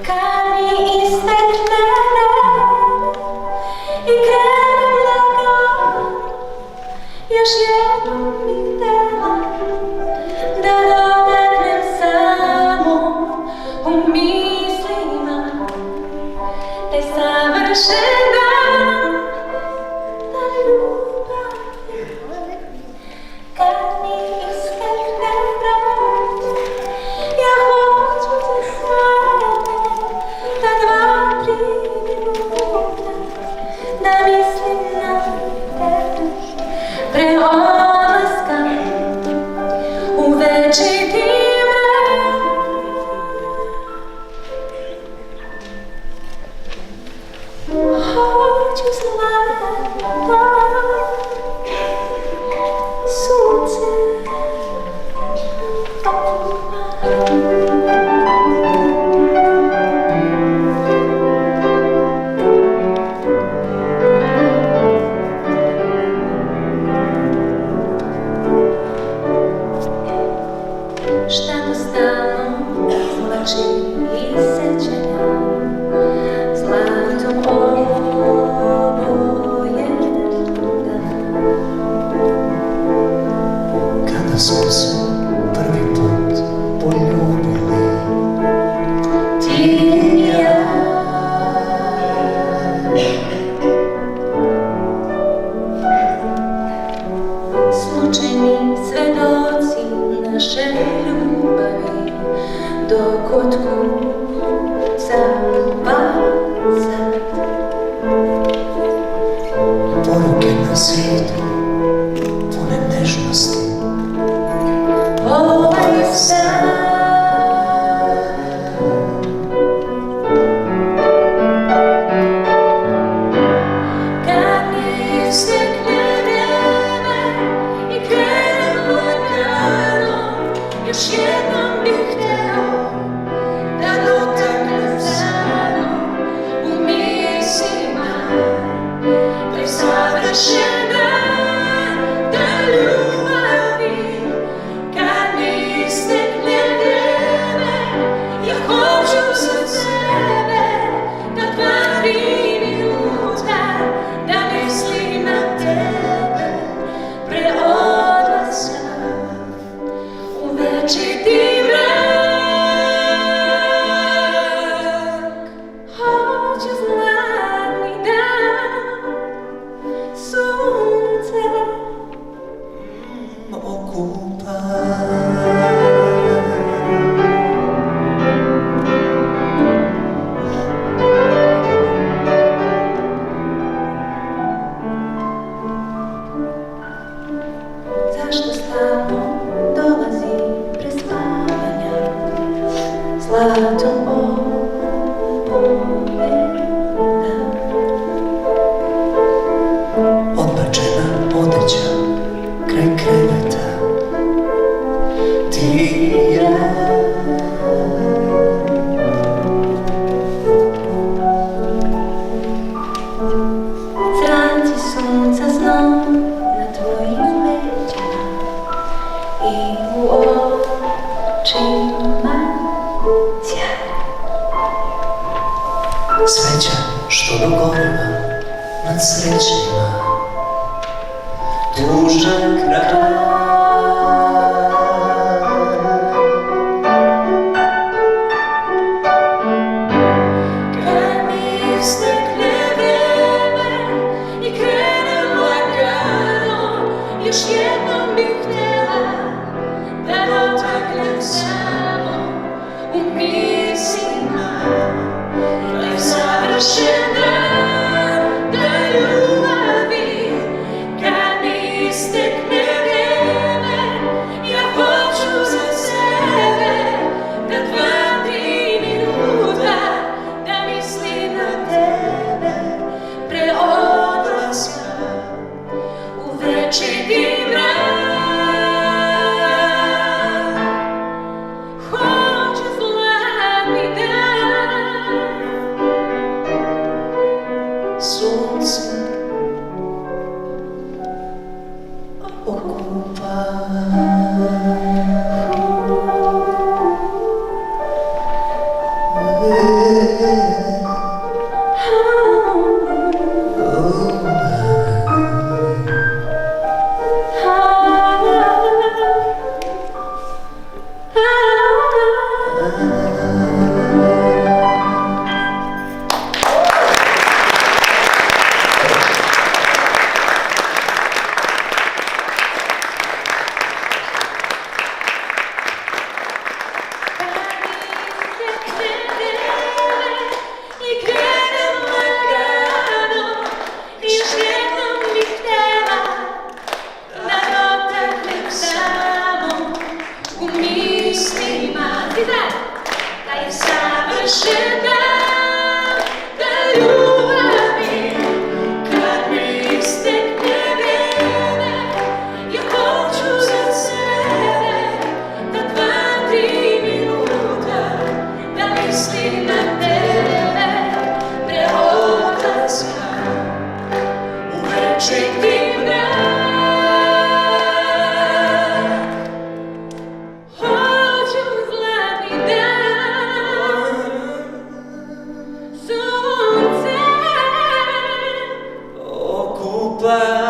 Kad mi istekne vreme i krenem lagano, još jednom bih htjela da dotaknem samo u mislima taj savršen dan, da ljubav. Kad mi istekne vreme, ja hoću za sebe da 2-3 minuta da mislim na tebe pre odlaska u večiti vreme. Hoću zlata sunce šta to stalno izvlači iz sećanja zlatom obojen dan. Kada smo se prvi put poljubili, Ti i ja, slučajni svedoci naše ljubavi, dok od kuca baza poruke na zidu, pune nežnosti. ovaj san. Kad mi istekne vreme i krenem lagano, još jednom bih hteo da dotaknem samo u mislima taj savršen dan, da ljubavi. Kad mi istekne vreme, ja hoću za sebe da 2-3 minuta da mislim na tebe pre odlaska u večiti mrak. Hoću zlatni dan, sunce Okupa zašto stalno dolazi prespavanja zlatom obojen dan. odbačena odeća kraj kreveta, ti i ja. Zraci sunca znom na tvojim leđima i u očima sjaj. Sveća što dogoreva nad srećima, tužan kraj. Kad mi istekne vreme i krenem lagano, još jednom bih htjela da dotaknem samo u mislima taj savršen dan, da ljubavi. Kad mi istekne vreme, dotakne tebe i krenem lagano, još jednom bih htjela da dotaknem samo u mislima. Da je savršen dan, da ljubavi kad mi istekne vrijeme, ja hoću za sebe da 2-3 minuta da mislim na tebe preodlaska u večiti mrak. Hoću zlatni dan, sunce okupa